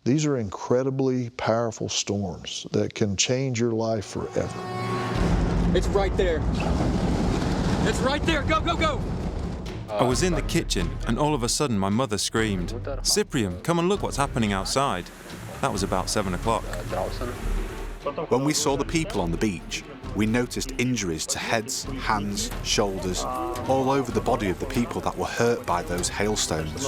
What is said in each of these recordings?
These are incredibly powerful storms that can change your life forever. It's right there. It's right there. Go, go, go. I was in the kitchen, and all of a sudden my mother screamed, "Cyprian, come and look what's happening outside." That was about 7 o'clock. When we saw the people on the beach, we noticed injuries to heads, hands, shoulders, all over the body of the people that were hurt by those hailstones.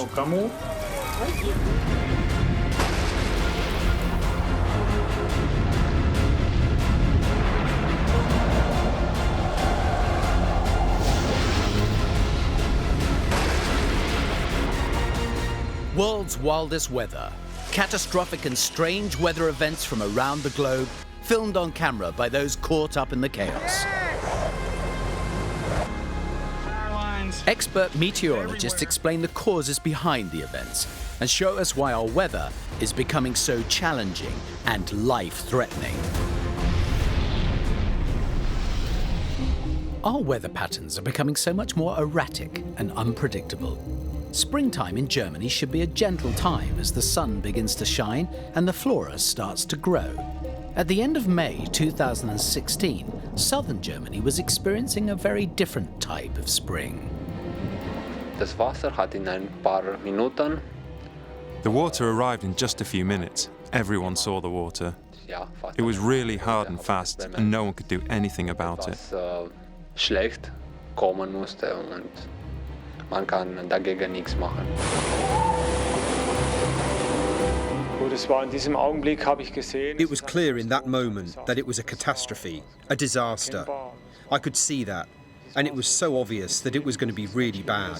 World's wildest weather. Catastrophic and strange weather events from around the globe, filmed on camera by those caught up in the chaos. Expert meteorologists explain the causes behind the events and show us why our weather is becoming so challenging and life-threatening. Our weather patterns are becoming so much more erratic and unpredictable. Springtime in Germany should be a gentle time as the sun begins to shine and the flora starts to grow. At the end of May 2016, southern Germany was experiencing a very different type of spring. Das Wasser hat in ein paar Minuten. The water arrived in just a few minutes. Everyone saw the water. It was really hard and fast, and no one could do anything about it. Schlecht kommen musste und man kann dagegen nichts machen. It was clear in that moment that it was a catastrophe, a disaster. I could see that, and it was so obvious that it was going to be really bad.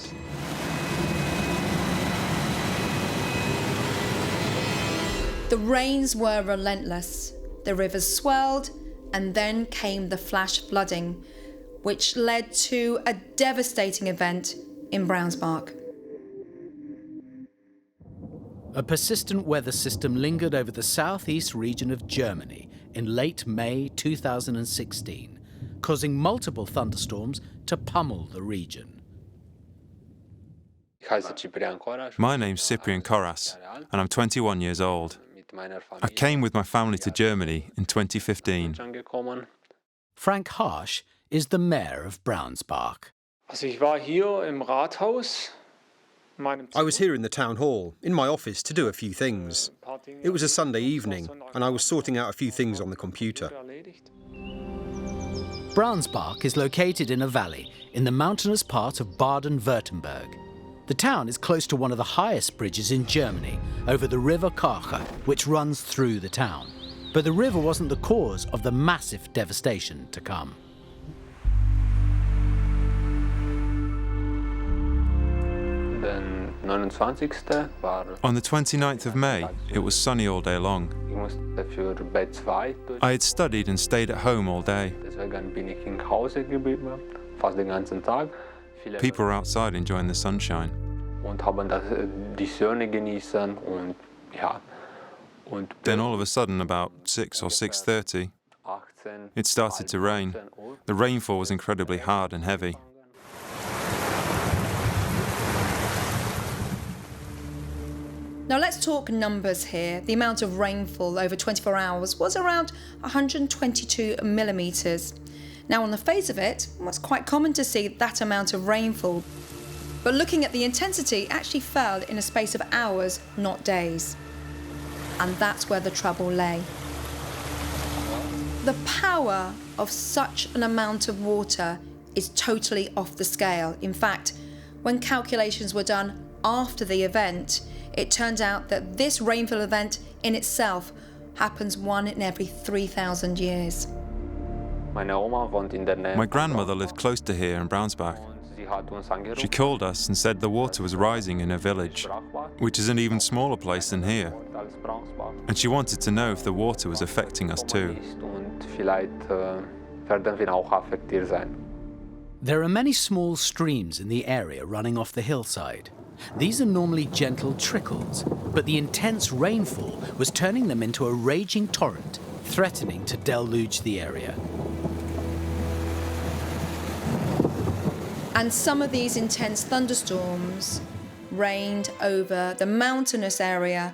The rains were relentless. The rivers swelled, and then came the flash flooding, which led to a devastating event in Brownsbach. A persistent weather system lingered over the southeast region of Germany in late May 2016, causing multiple thunderstorms to pummel the region. My name's Cyprian Koras, and I'm 21 years old. I came with my family to Germany in 2015. Frank Harsch is the mayor of Brownsbach. I was here in the town hall, in my office, to do a few things. It was a Sunday evening, and I was sorting out a few things on the computer. Brownsbach is located in a valley in the mountainous part of Baden-Württemberg. The town is close to one of the highest bridges in Germany, over the river Karche, which runs through the town. But the river wasn't the cause of the massive devastation to come. On the 29th of May, it was sunny all day long. I had studied and stayed at home all day. People were outside enjoying the sunshine. Then all of a sudden, about 6 or 6:30, it started to rain. The rainfall was incredibly hard and heavy. Now let's talk numbers here. The amount of rainfall over 24 hours was around 122 millimetres. Now on the face of it, it's quite common to see that amount of rainfall. But looking at the intensity, it actually fell in a space of hours, not days. And that's where the trouble lay. The power of such an amount of water is totally off the scale. In fact, when calculations were done after the event, it turned out that this rainfall event in itself happens 1 in every 3,000 years. My grandmother lived close to here in Brownsbach. She called us and said the water was rising in her village, which is an even smaller place than here. And she wanted to know if the water was affecting us too. There are many small streams in the area running off the hillside. These are normally gentle trickles, but the intense rainfall was turning them into a raging torrent, threatening to deluge the area. And some of these intense thunderstorms rained over the mountainous area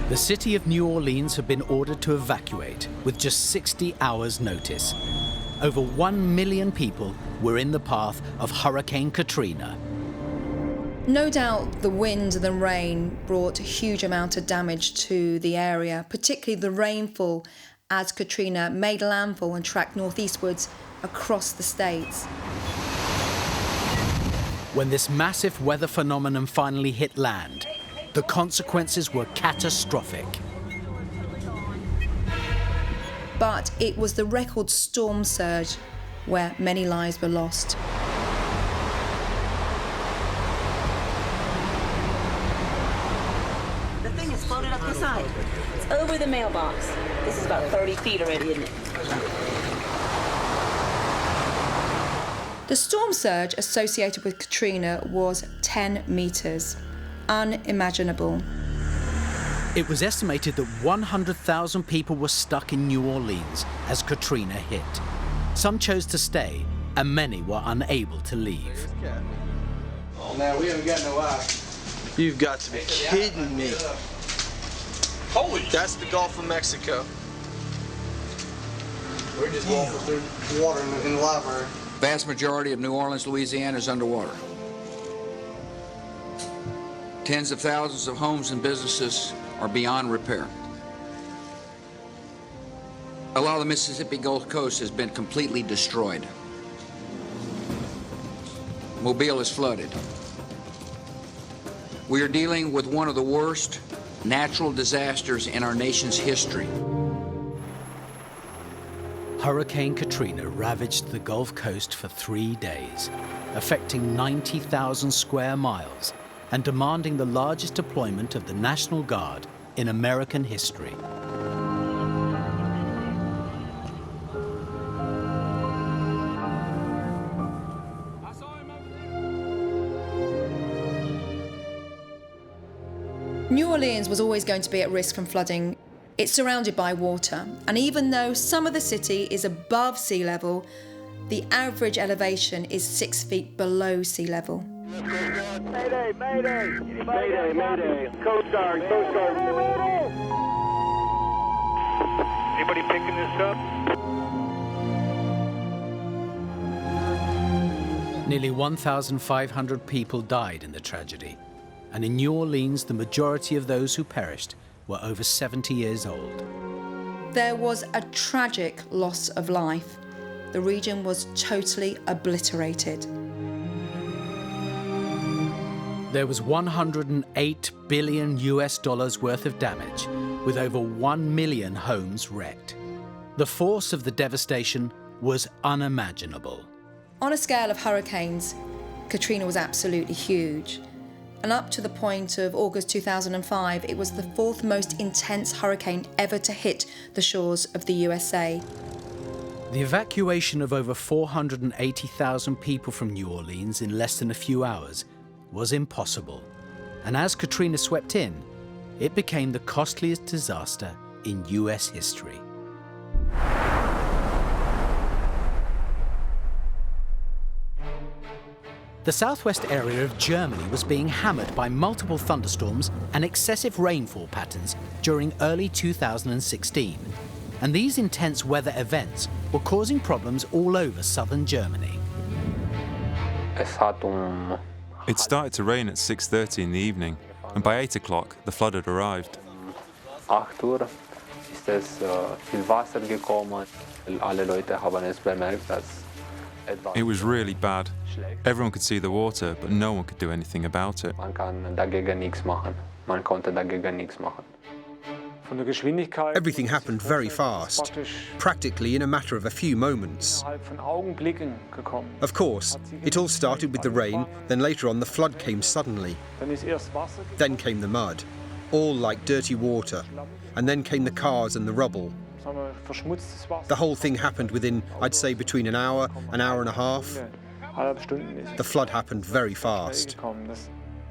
The city of New Orleans had been ordered to evacuate with just 60 hours' notice. Over 1 million people were in the path of Hurricane Katrina. No doubt the wind and the rain brought a huge amount of damage to the area, particularly the rainfall as Katrina made landfall and tracked northeastwards across the states. When this massive weather phenomenon finally hit land, the consequences were catastrophic. But it was the record storm surge where many lives were lost. The thing is floated up the side. It's over the mailbox. This is about 30 feet already, isn't it? The storm surge associated with Katrina was 10 meters. Unimaginable. It was estimated that 100,000 people were stuck in New Orleans as Katrina hit. Some chose to stay, and many were unable to leave. Oh man, we haven't got no ice. You've got to be kidding me. Holy! That's the Gulf of Mexico. We're just walking through water in the library. Vast majority of New Orleans, Louisiana is underwater. Tens of thousands of homes and businesses are beyond repair. A lot of the Mississippi Gulf Coast has been completely destroyed. Mobile is flooded. We are dealing with one of the worst natural disasters in our nation's history. Hurricane Katrina ravaged the Gulf Coast for 3 days, affecting 90,000 square miles and demanding the largest deployment of the National Guard in American history. New Orleans was always going to be at risk from flooding. It's surrounded by water, and even though some of the city is above sea level, the average elevation is 6 feet below sea level. Mayday, mayday! Mayday, mayday! Coast Guard, Coast Guard! Anybody picking this up? Nearly 1,500 people died in the tragedy, and in New Orleans, the majority of those who perished were over 70 years old. There was a tragic loss of life. The region was totally obliterated. There was $108 billion worth of damage, with over 1 million homes wrecked. The force of the devastation was unimaginable. On a scale of hurricanes, Katrina was absolutely huge. And up to the point of August 2005, it was the fourth most intense hurricane ever to hit the shores of the USA. The evacuation of over 480,000 people from New Orleans in less than a few hours was impossible. And as Katrina swept in, it became the costliest disaster in US history. The southwest area of Germany was being hammered by multiple thunderstorms and excessive rainfall patterns during early 2016. And these intense weather events were causing problems all over southern Germany. It started to rain at 6:30 in the evening, and by 8 o'clock, the flood had arrived. It was really bad. Everyone could see the water, but no one could do anything about it. Everything happened very fast, practically in a matter of a few moments. Of course, it all started with the rain, then later on the flood came suddenly. Then came the mud, all like dirty water, and then came the cars and the rubble. The whole thing happened within, I'd say, between an hour and a half. The flood happened very fast.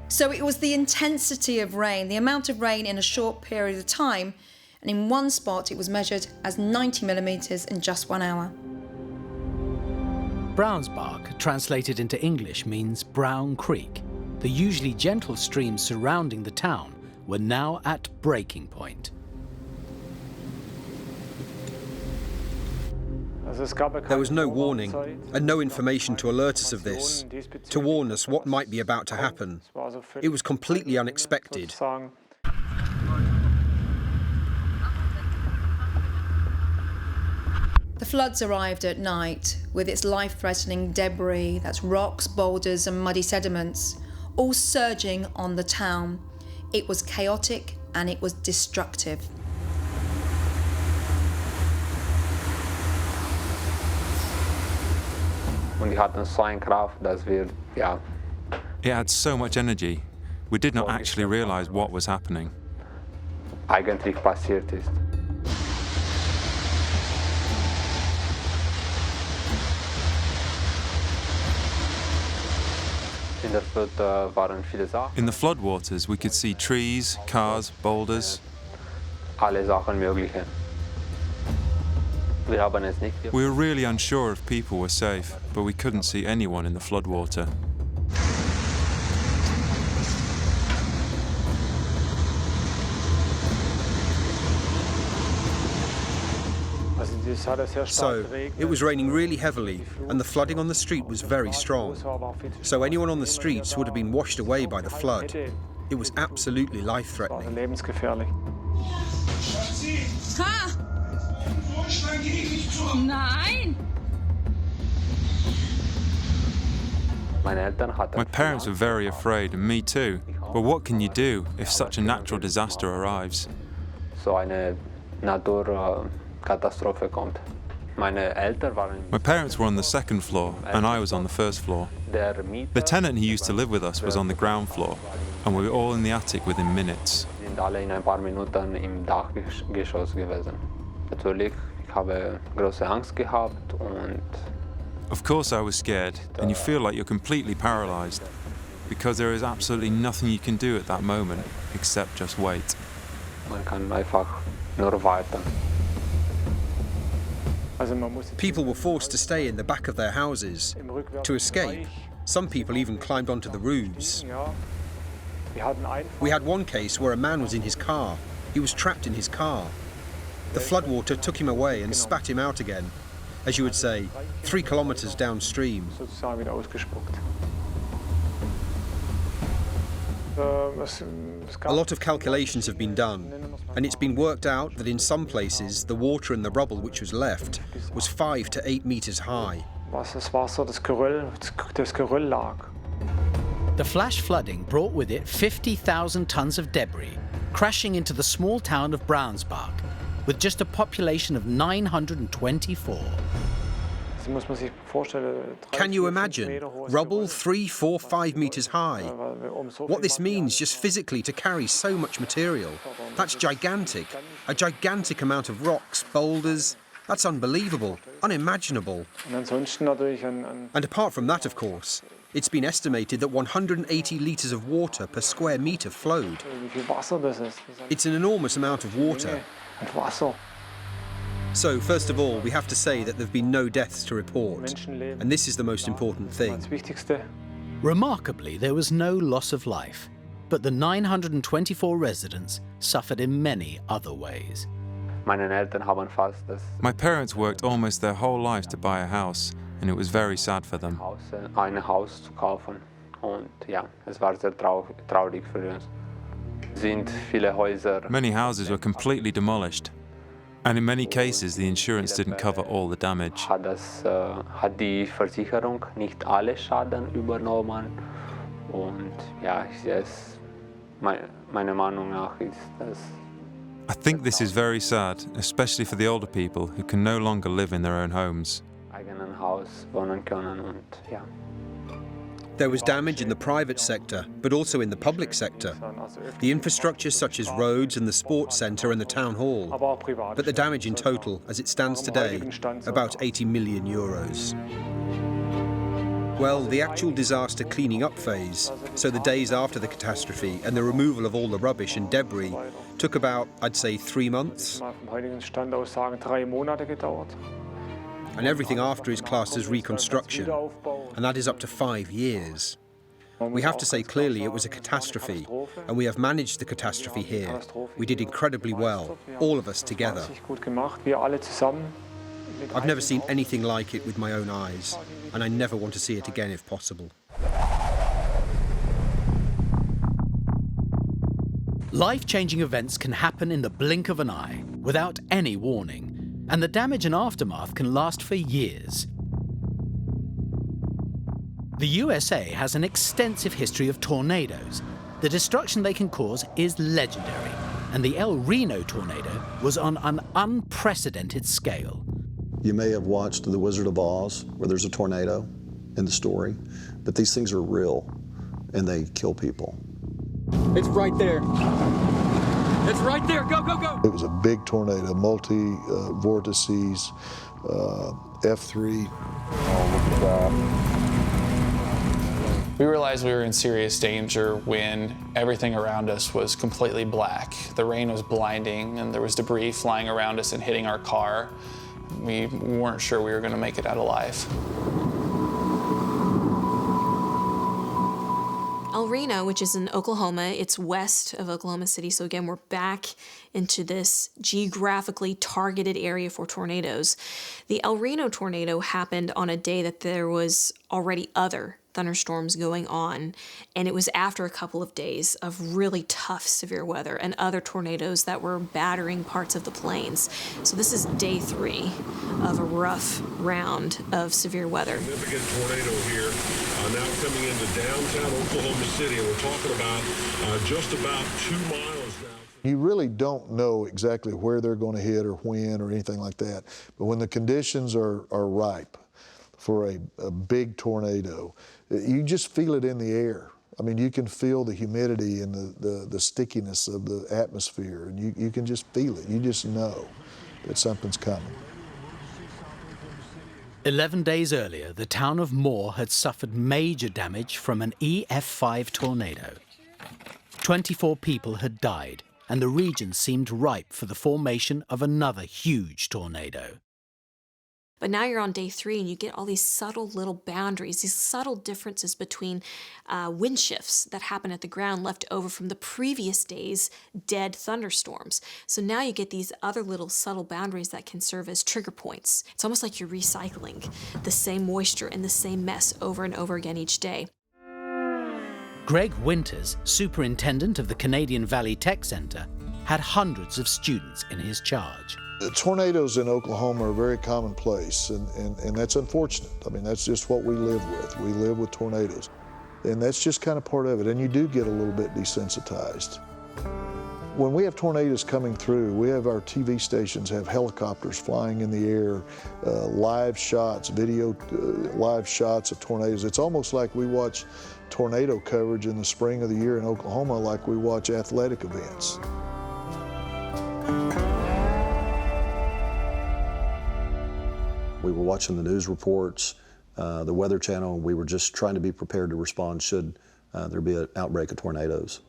So it was the intensity of rain, the amount of rain in a short period of time, and in one spot it was measured as 90 millimeters in just 1 hour. Brownsbach, translated into English, means Brown Creek. The usually gentle streams surrounding the town were now at breaking point. There was no warning and no information to alert us of this, to warn us what might be about to happen. It was completely unexpected. The floods arrived at night with its life-threatening debris, that's rocks, boulders and muddy sediments, all surging on the town. It was chaotic and it was destructive. Und die hatten so eine Kraft, dass wir, ja. It had so much energy, we did not actually realize what was happening. Eigentlich passiert ist. In the floodwaters, we could see trees, cars, boulders. Alle Sachen Mögliche. Wir haben es nicht. We were really unsure if people were safe, but we couldn't see anyone in the floodwater. So, it was raining really heavily and the flooding on the street was very strong. So anyone on the streets would have been washed away by the flood. It was absolutely life-threatening. Nein! My parents were very afraid, and me too. But what can you do if such a natural disaster arrives? So eine Naturkatastrophe kommt. Meine Eltern waren. My parents were on the second floor, and I was on the first floor. The tenant who used to live with us was on the ground floor, and we were all in the attic within minutes. Sind alle in ein paar Minuten im Dachgeschoss gewesen. Natürlich, ich habe große Angst gehabt und. Of course I was scared, and you feel like you're completely paralyzed, because there is absolutely nothing you can do at that moment except just wait. Man kann einfach nur warten. People were forced to stay in the back of their houses to escape. Some people even climbed onto the roofs. We had one case where a man was in his car. He was trapped in his car. The floodwater took him away and spat him out again, as you would say, 3 kilometers downstream. A lot of calculations have been done, and it's been worked out that in some places the water in the rubble which was left was 5 to 8 meters high. The flash flooding brought with it 50,000 tons of debris, crashing into the small town of Brownsbach, with just a population of 924. Can you imagine? Rubble 3, 4, 5 meters high. What this means just physically to carry so much material. That's gigantic. A gigantic amount of rocks, boulders. That's unbelievable, unimaginable. And apart from that, of course, it's been estimated that 180 litres of water per square metre flowed. It's an enormous amount of water. So, first of all, we have to say that there have been no deaths to report, and this is the most important thing. Remarkably, there was no loss of life, but the 924 residents suffered in many other ways. My parents worked almost their whole lives to buy a house, and it was very sad for them. Ein Haus zu kaufen. Und ja, es war sehr traurig für uns. Sind viele Häuser. Many houses were completely demolished, and in many cases the insurance didn't cover all the damage. Hat die Versicherung nicht alle Schaden übernommen. Und ja, meine Meinung nach ist das. I think this is very sad, especially for the older people who can no longer live in their own homes. Eigenen Haus wohnen können und ja. There was damage in the private sector, but also in the public sector. The infrastructure such as roads and the sports centre and the town hall. But the damage in total, as it stands today, about 80 million euros. Well, the actual disaster cleaning up phase, so the days after the catastrophe and the removal of all the rubbish and debris, took about, I'd say, 3 months. And everything after is classed as reconstruction, and that is up to 5 years. We have to say clearly it was a catastrophe, and we have managed the catastrophe here. We did incredibly well, all of us together. I've never seen anything like it with my own eyes, and I never want to see it again if possible. Life-changing events can happen in the blink of an eye, without any warning, and the damage and aftermath can last for years. The USA has an extensive history of tornadoes. The destruction they can cause is legendary, and the El Reno tornado was on an unprecedented scale. You may have watched The Wizard of Oz, where there's a tornado in the story, but these things are real, and they kill people. It's right there. It's right there. Go, go, go. It was a big tornado, multi-vortices, F3. Oh, look at that. We realized we were in serious danger when everything around us was completely black. The rain was blinding, and there was debris flying around us and hitting our car. We weren't sure we were going to make it out alive. El Reno, which is in Oklahoma, it's west of Oklahoma City. So again, we're back into this geographically targeted area for tornadoes. The El Reno tornado happened on a day that there was already other thunderstorms going on, and it was after a couple of days of really tough severe weather and other tornadoes that were battering parts of the plains. So this is day 3 of a rough round of severe weather. Significant tornado here now coming into downtown Oklahoma City, and we're talking about just about 2 miles now. You really don't know exactly where they're going to hit or when or anything like that, but when the conditions are ripe for a big tornado, you just feel it in the air. I mean, you can feel the humidity and the stickiness of the atmosphere, and you can just feel it. You just know that something's coming. 11 days earlier, the town of Moore had suffered major damage from an EF5 tornado. 24 people had died, and the region seemed ripe for the formation of another huge tornado. But now you're on day 3 and you get all these subtle little boundaries, these subtle differences between wind shifts that happen at the ground left over from the previous day's dead thunderstorms. So now you get these other little subtle boundaries that can serve as trigger points. It's almost like you're recycling the same moisture and the same mess over and over again each day. Greg Winters, superintendent of the Canadian Valley Tech Center, had hundreds of students in his charge. Tornadoes in Oklahoma are very commonplace, and that's unfortunate. I mean, that's just what we live with. We live with tornadoes, and that's just kind of part of it, and you do get a little bit desensitized. When we have tornadoes coming through, we have our TV stations have helicopters flying in the air, live shots, video live shots of tornadoes. It's almost like we watch tornado coverage in the spring of the year in Oklahoma like we watch athletic events. We were watching the news reports, the Weather Channel, and we were just trying to be prepared to respond should there be an outbreak of tornadoes.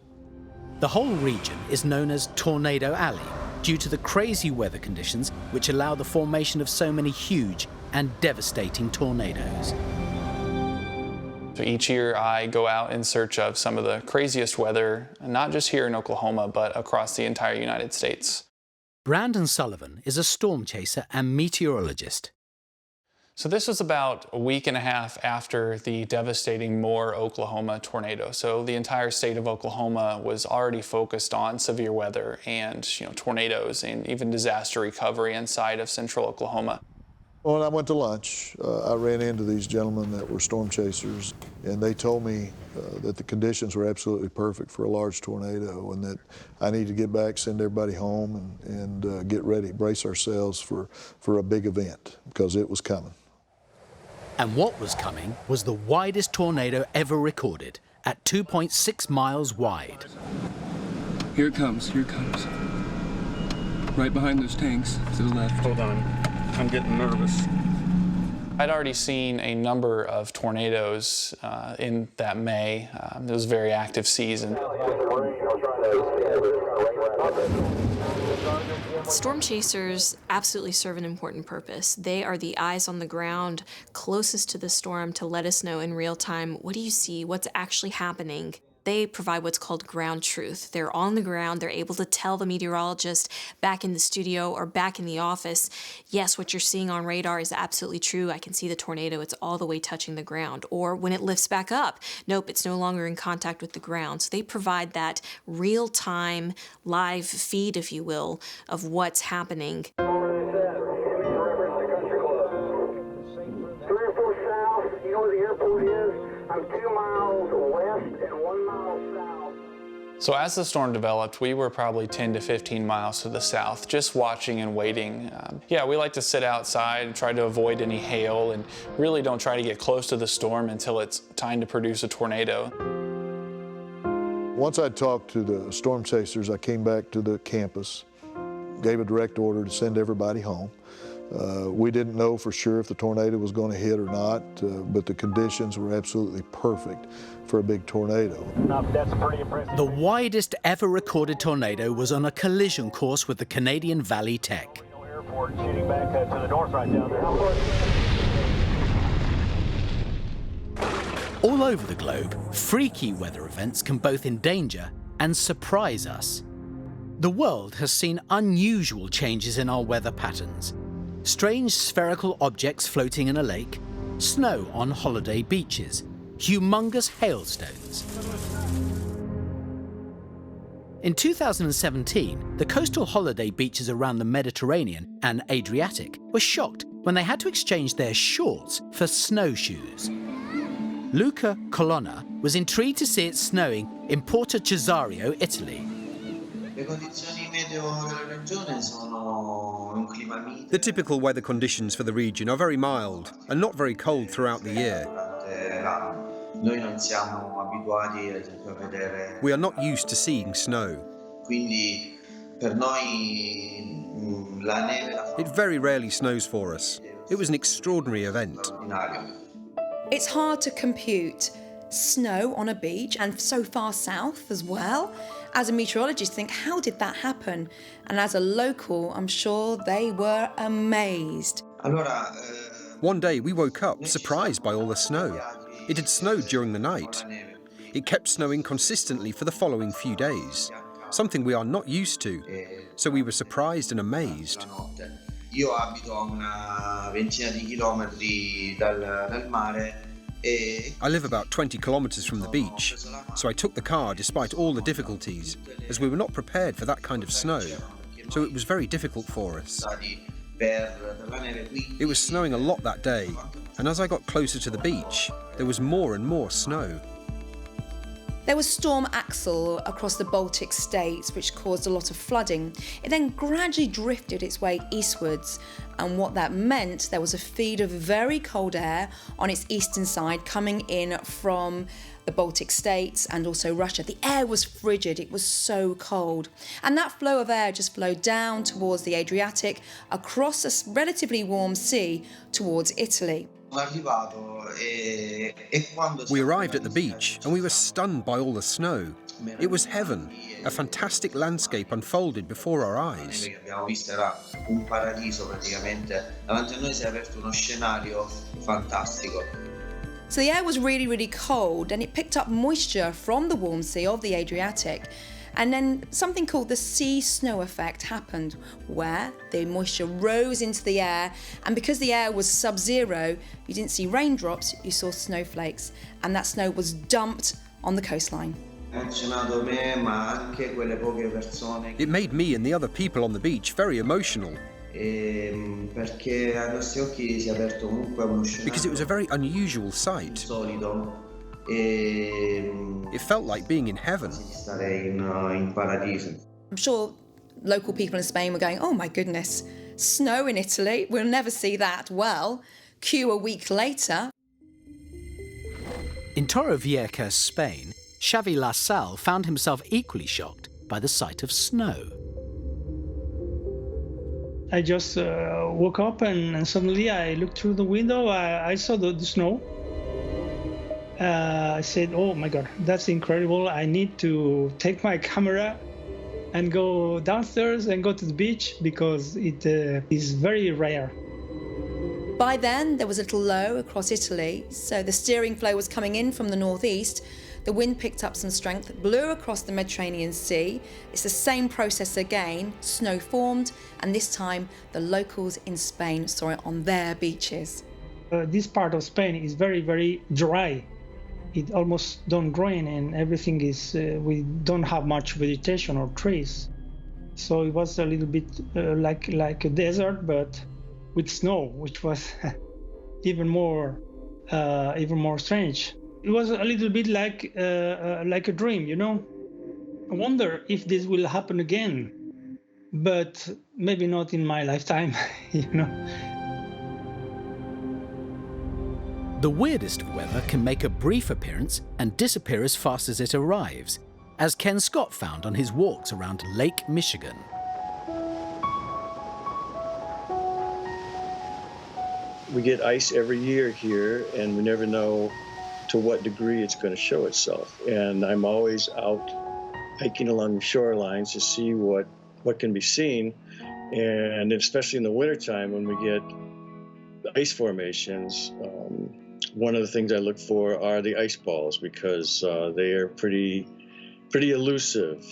The whole region is known as Tornado Alley due to the crazy weather conditions which allow the formation of so many huge and devastating tornadoes. So each year I go out in search of some of the craziest weather, not just here in Oklahoma, but across the entire United States. Brandon Sullivan is a storm chaser and meteorologist. So this was about a week and a half after the devastating Moore, Oklahoma tornado. So the entire state of Oklahoma was already focused on severe weather and tornadoes and even disaster recovery inside of central Oklahoma. When I went to lunch, I ran into these gentlemen that were storm chasers, and they told me that the conditions were absolutely perfect for a large tornado and that I need to get back, send everybody home, and get ready, brace ourselves for a big event, because it was coming. And what was coming was the widest tornado ever recorded, at 2.6 miles wide. Here it comes, here it comes. Right behind those tanks, to the left. Hold on, I'm getting nervous. I'd already seen a number of tornadoes in that May. It was a very active season. Storm chasers absolutely serve an important purpose. They are the eyes on the ground closest to the storm to let us know in real time, what do you see, what's actually happening. They provide what's called ground truth. They're on the ground, they're able to tell the meteorologist back in the studio or back in the office, yes, what you're seeing on radar is absolutely true. I can see the tornado, it's all the way touching the ground. Or when it lifts back up, nope, it's no longer in contact with the ground. So they provide that real-time, live feed, if you will, of what's happening. 3 or 4 south, you know where the airport is? I'm 2 miles west and 1 mile south. So as the storm developed, we were probably 10 to 15 miles to the south, just watching and waiting. Yeah, we like to sit outside and try to avoid any hail and really don't try to get close to the storm until it's time to produce a tornado. Once I talked to the storm chasers, I came back to the campus, gave a direct order to send everybody home. We didn't know for sure if the tornado was going to hit or not, but the conditions were absolutely perfect for a big tornado. That's pretty impressive. The widest ever recorded tornado was on a collision course with the Canadian Valley Tech. Airport shooting back to the north right down there. All over the globe, freaky weather events can both endanger and surprise us. The world has seen unusual changes in our weather patterns. Strange spherical objects floating in a lake, snow on holiday beaches, humongous hailstones. In 2017, the coastal holiday beaches around the Mediterranean and Adriatic were shocked when they had to exchange their shorts for snowshoes. Luca Colonna was intrigued to see it snowing in Porto Cesario, Italy. The typical weather conditions for the region are very mild and not very cold throughout the year. We are not used to seeing snow. It very rarely snows for us. It was an extraordinary event. It's hard to compute snow on a beach and so far south as well. As a meteorologist, think, how did that happen? And as a local, I'm sure they were amazed. One day we woke up surprised by all the snow. It had snowed during the night. It kept snowing consistently for the following few days, something we are not used to. So we were surprised and amazed. I live about 20 kilometers from the beach, so I took the car despite all the difficulties, as we were not prepared for that kind of snow, so it was very difficult for us. It was snowing a lot that day, and as I got closer to the beach, there was more and more snow. There was Storm Axel across the Baltic states, which caused a lot of flooding. It then gradually drifted its way eastwards, and what that meant, there was a feed of very cold air on its eastern side coming in from the Baltic states and also Russia. The air was frigid, it was so cold. And that flow of air just flowed down towards the Adriatic, across a relatively warm sea towards Italy. We arrived at the beach and we were stunned by all the snow. It was heaven. A fantastic landscape unfolded before our eyes. So the air was really, really cold, and it picked up moisture from the warm sea of the Adriatic. And then something called the sea snow effect happened, where the moisture rose into the air, and because the air was sub-zero, you didn't see raindrops, you saw snowflakes, and that snow was dumped on the coastline. It made me and the other people on the beach very emotional. Because it was a very unusual sight. It felt like being in heaven. I'm sure local people in Spain were going, oh my goodness, snow in Italy, we'll never see that. Well, cue a week later. In Torrevieja, Spain, Xavi Lassalle found himself equally shocked by the sight of snow. I just woke up and suddenly I looked through the window, I saw the snow. I said, oh my God, that's incredible. I need to take my camera and go downstairs and go to the beach because it is very rare. By then, there was a little low across Italy, so the steering flow was coming in from the northeast. The wind picked up some strength, blew across the Mediterranean Sea. It's the same process again. Snow formed, and this time the locals in Spain saw it on their beaches. This part of Spain is very, very dry. It almost don't rain, and everything is, we don't have much vegetation or trees. So it was a little bit like a desert, but with snow, which was even more strange. It was a little bit like a dream, you know. I wonder if this will happen again, but maybe not in my lifetime, you know. The weirdest of weather can make a brief appearance and disappear as fast as it arrives, as Ken Scott found on his walks around Lake Michigan. We get ice every year here, and we never know to what degree it's going to show itself. And I'm always out hiking along the shorelines to see what can be seen. And especially in the wintertime when we get ice formations, one of the things I look for are the ice balls because they are pretty elusive.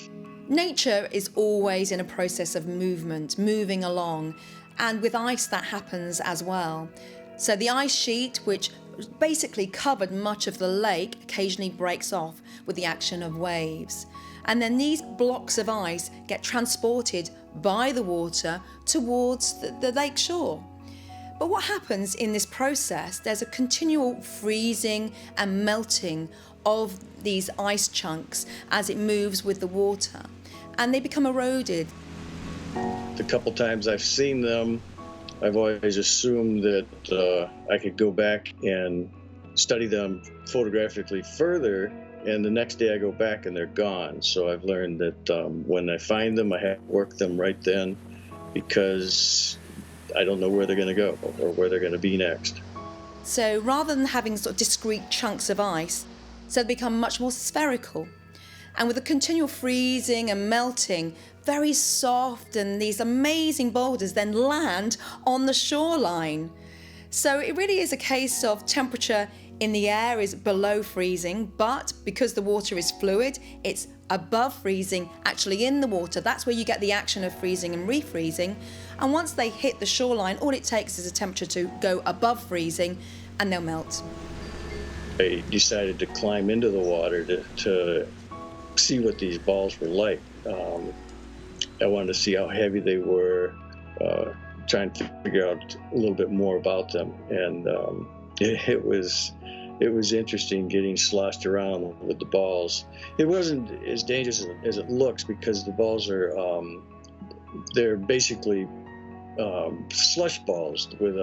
Nature is always in a process of movement, moving along, and with ice that happens as well. So the ice sheet, which basically covered much of the lake, occasionally breaks off with the action of waves. And then these blocks of ice get transported by the water towards the lake shore. But what happens in this process, there's a continual freezing and melting of these ice chunks as it moves with the water, and they become eroded. The couple times I've seen them, I've always assumed that I could go back and study them photographically further, and the next day I go back and they're gone. So I've learned that when I find them, I have to work them right then because I don't know where they're going to go or where they're going to be next. So rather than having sort of discrete chunks of ice, so they become much more spherical. And with the continual freezing and melting, very soft, and these amazing boulders then land on the shoreline. So it really is a case of temperature in the air is below freezing, but because the water is fluid, it's above freezing actually in the water. That's where you get the action of freezing and refreezing. And once they hit the shoreline, all it takes is a temperature to go above freezing and they'll melt. I decided to climb into the water to see what these balls were like. I wanted to see how heavy they were, trying to figure out a little bit more about them. And it was interesting getting sloshed around with the balls. It wasn't as dangerous as it looks because the balls are, they're basically slush balls with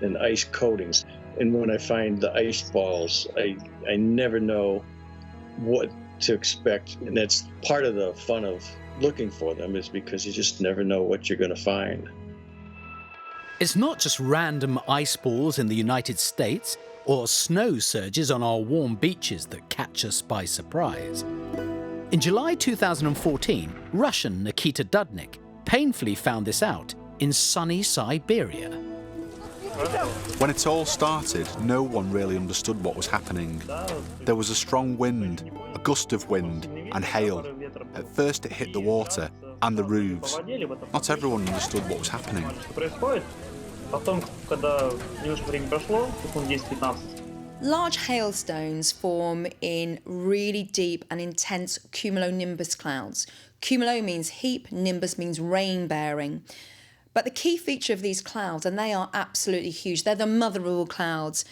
an ice coating. And when I find the ice balls, I never know what to expect. And that's part of the fun of looking for them, is because you just never know what you're going to find. It's not just random ice balls in the United States or snow surges on our warm beaches that catch us by surprise. In July 2014, Russian Nikita Dudnik painfully found this out in sunny Siberia. When it all started, no one really understood what was happening. There was a strong wind, a gust of wind, and hail. At first it hit the water and the roofs. Not everyone understood what was happening. Large hailstones form in really deep and intense cumulonimbus clouds. Cumulo means heap, nimbus means rain-bearing. But the key feature of these clouds, and they are absolutely huge, they're the mother of all clouds,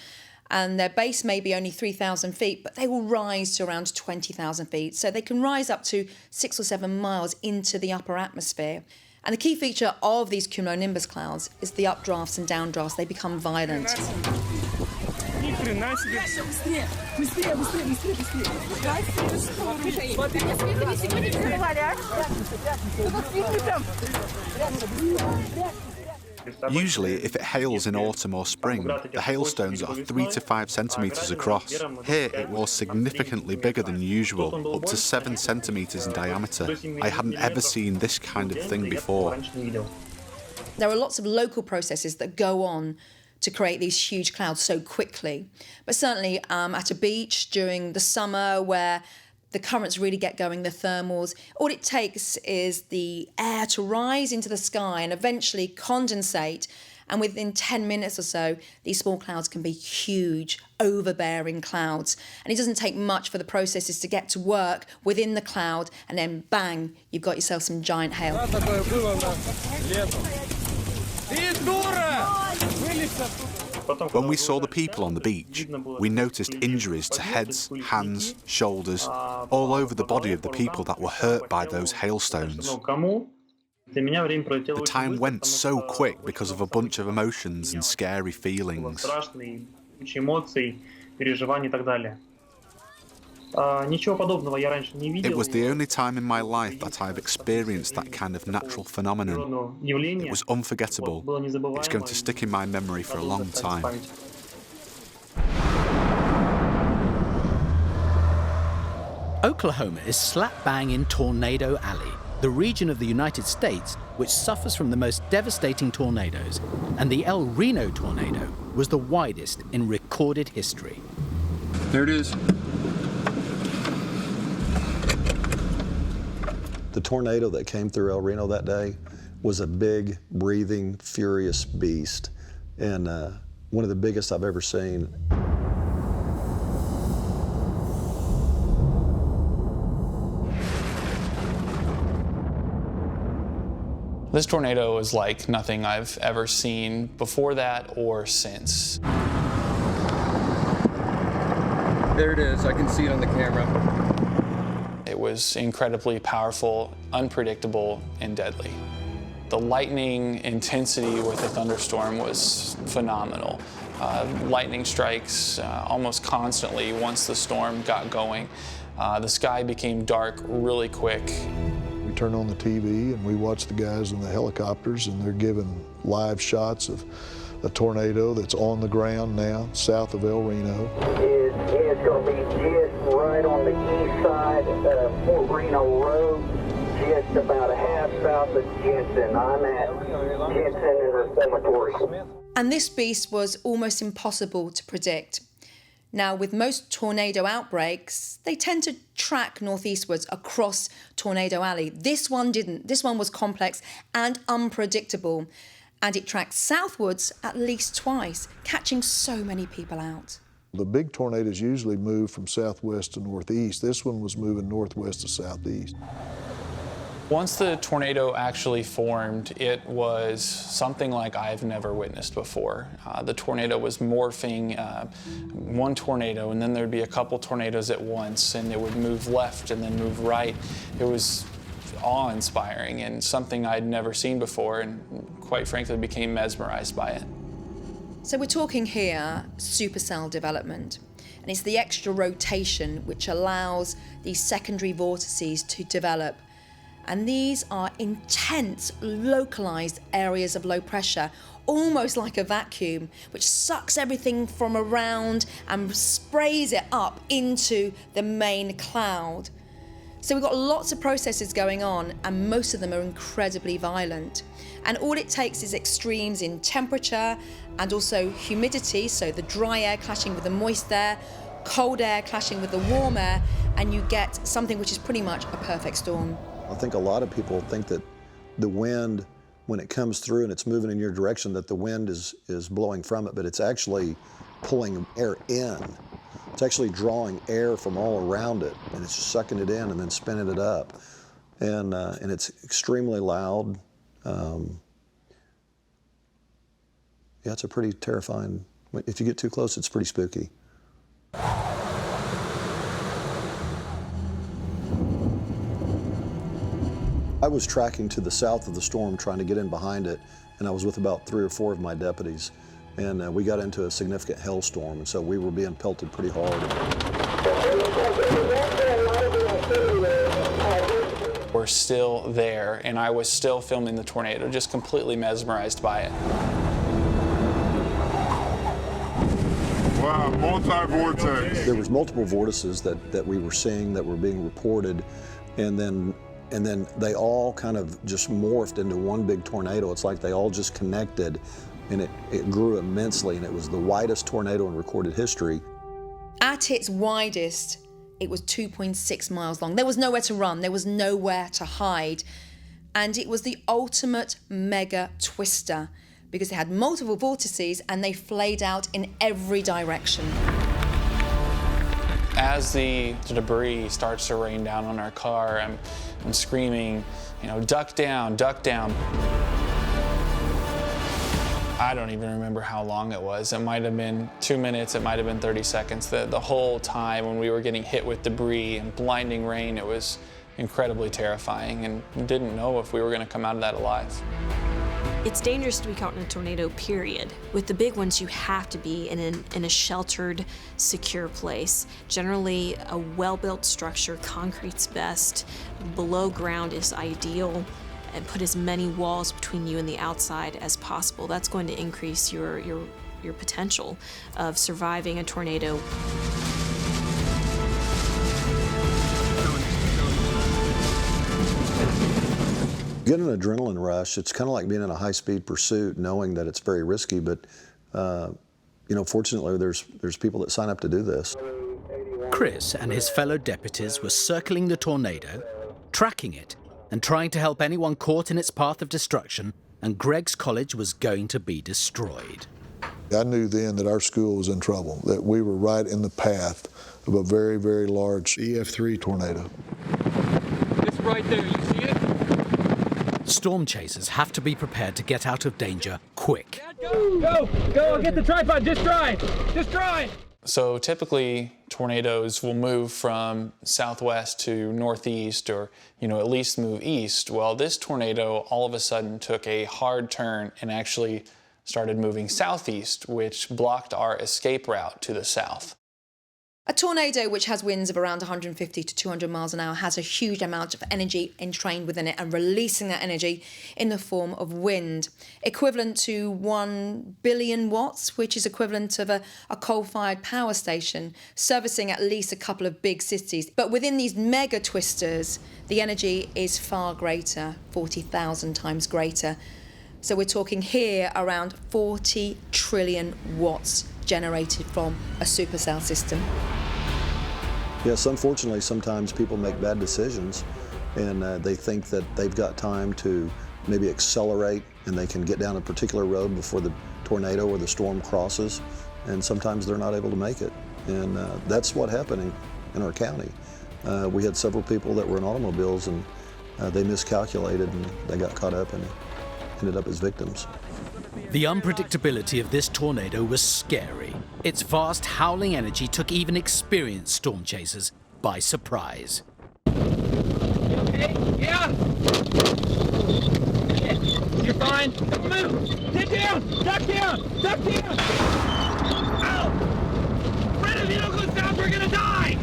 and their base may be only 3,000 feet, but they will rise to around 20,000 feet. So they can rise up to 6 or 7 miles into the upper atmosphere. And the key feature of these cumulonimbus clouds is the updrafts and downdrafts. They become violent. Usually, if it hails in autumn or spring, the hailstones are 3 to 5 centimetres across. Here, it was significantly bigger than usual, up to 7 centimetres in diameter. I hadn't ever seen this kind of thing before. There are lots of local processes that go on to create these huge clouds so quickly. But certainly at a beach during the summer where the currents really get going, the thermals, all it takes is the air to rise into the sky and eventually condensate. And within 10 minutes or so, these small clouds can be huge, overbearing clouds. And it doesn't take much for the processes to get to work within the cloud, and then bang, you've got yourself some giant hail. When we saw the people on the beach, we noticed injuries to heads, hands, shoulders, all over the body of the people that were hurt by those hailstones. The time went so quick because of a bunch of emotions and scary feelings. It was the only time in my life that I've experienced that kind of natural phenomenon. It was unforgettable. It's going to stick in my memory for a long time. Oklahoma is slap bang in Tornado Alley, the region of the United States which suffers from the most devastating tornadoes, and the El Reno tornado was the widest in recorded history. There it is. The tornado that came through El Reno that day was a big, breathing, furious beast, and one of the biggest I've ever seen. This tornado is like nothing I've ever seen before that or since. There it is. I can see it on the camera. It was incredibly powerful, unpredictable, and deadly. The lightning intensity with the thunderstorm was phenomenal. Lightning strikes almost constantly once the storm got going. The sky became dark really quick. We turn on the TV and we watch the guys in the helicopters, and they're giving live shots of a tornado that's on the ground now, south of El Reno. It's going to be just right on the east side of Fort Reno Road, just about a half south of Jensen. I'm at Jensen and Reformatory. And this beast was almost impossible to predict. Now, with most tornado outbreaks, they tend to track northeastwards across Tornado Alley. This one didn't. This one was complex and unpredictable. And it tracked southwards at least twice, catching so many people out. The big tornadoes usually move from southwest to northeast. This one was moving northwest to southeast. Once the tornado actually formed, it was something like I've never witnessed before. The tornado was morphing, one tornado, and then there'd be a couple tornadoes at once, and it would move left and then move right. It was awe-inspiring and something I'd never seen before, and quite frankly became mesmerized by it. So we're talking here supercell development, and it's the extra rotation which allows these secondary vortices to develop. And these are intense, localized areas of low pressure, almost like a vacuum, which sucks everything from around and sprays it up into the main cloud. So we've got lots of processes going on, and most of them are incredibly violent. And all it takes is extremes in temperature and also humidity, so the dry air clashing with the moist air, cold air clashing with the warm air, and you get something which is pretty much a perfect storm. I think a lot of people think that the wind, when it comes through and it's moving in your direction, that the wind is blowing from it, but it's actually pulling air in. It's actually drawing air from all around it, and it's sucking it in and then spinning it up. And it's extremely loud. Yeah, it's a pretty terrifying, if you get too close, it's pretty spooky. I was tracking to the south of the storm, trying to get in behind it, and I was with about 3 or 4 of my deputies. And we got into a significant hailstorm, and so we were being pelted pretty hard. We're were still there, and I was still filming the tornado, just completely mesmerized by it. Wow, multi-vortex. There was multiple vortices that we were seeing that were being reported, and then they all kind of just morphed into one big tornado. It's like they all just connected, and it grew immensely, and it was the widest tornado in recorded history. At its widest, it was 2.6 miles long. There was nowhere to run, there was nowhere to hide. And it was the ultimate mega twister because it had multiple vortices and they flayed out in every direction. As the debris starts to rain down on our car, I'm screaming, you know, duck down, duck down. I don't even remember how long it was. It might have been 2 minutes, it might have been 30 seconds. The whole time when we were getting hit with debris and blinding rain, it was incredibly terrifying and didn't know if we were going to come out of that alive. It's dangerous to be caught in a tornado, period. With the big ones, you have to be in a sheltered, secure place. Generally, a well-built structure, concrete's best, below ground is ideal, and put as many walls between you and the outside as possible. That's going to increase your potential of surviving a tornado. Get an adrenaline rush. It's kind of like being in a high-speed pursuit, knowing that it's very risky, but you know, fortunately there's people that sign up to do this. Chris and his fellow deputies were circling the tornado, tracking it, and trying to help anyone caught in its path of destruction, and Greg's college was going to be destroyed. I knew then that our school was in trouble, that we were right in the path of a very, very large EF3 tornado. It's right there, you see it? Storm chasers have to be prepared to get out of danger quick. Go, get the tripod, just drive. So typically tornadoes will move from southwest to northeast, or at least move east. Well, this tornado all of a sudden took a hard turn and actually started moving southeast, which blocked our escape route to the south. A tornado which has winds of around 150 to 200 miles an hour has a huge amount of energy entrained within it and releasing that energy in the form of wind, equivalent to 1 billion watts, which is equivalent of a coal-fired power station, servicing at least a couple of big cities. But within these mega twisters, the energy is far greater, 40,000 times greater. So we're talking here around 40 trillion watts generated from a supercell system. Yes, unfortunately, sometimes people make bad decisions and they think that they've got time to maybe accelerate and they can get down a particular road before the tornado or the storm crosses, and sometimes they're not able to make it. And that's what happened in our county. We had several people that were in automobiles and they miscalculated and they got caught up and ended up as victims. The unpredictability of this tornado was scary. Its vast howling energy took even experienced storm chasers by surprise. You okay? Yeah. You're fine. Don't move. Get down. Duck down. Duck down. Ow! Fred, if you don't go south, we're gonna die.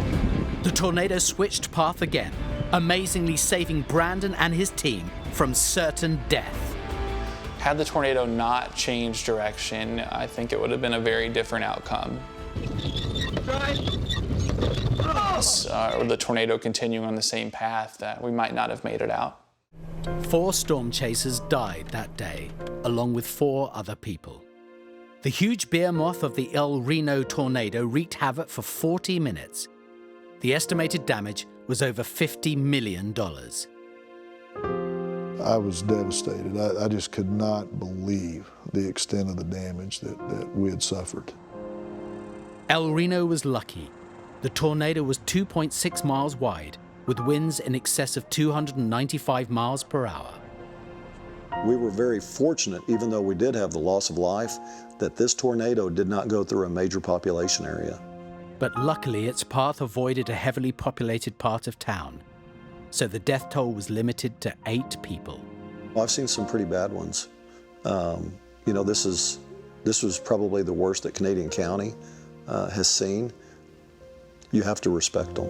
The tornado switched path again, amazingly saving Brandon and his team from certain death. Had the tornado not changed direction, I think it would have been a very different outcome. Or the tornado continuing on the same path, that we might not have made it out. 4 storm chasers died that day, along with 4 other people. The huge behemoth of the El Reno tornado wreaked havoc for 40 minutes. The estimated damage was over $50 million. I was devastated. I just could not believe the extent of the damage that we had suffered. El Reno was lucky. The tornado was 2.6 miles wide, with winds in excess of 295 miles per hour. We were very fortunate, even though we did have the loss of life, that this tornado did not go through a major population area. But luckily, its path avoided a heavily populated part of town, so the death toll was limited to 8 people. Well, I've seen some pretty bad ones. This was probably the worst that Canadian County has seen. You have to respect them.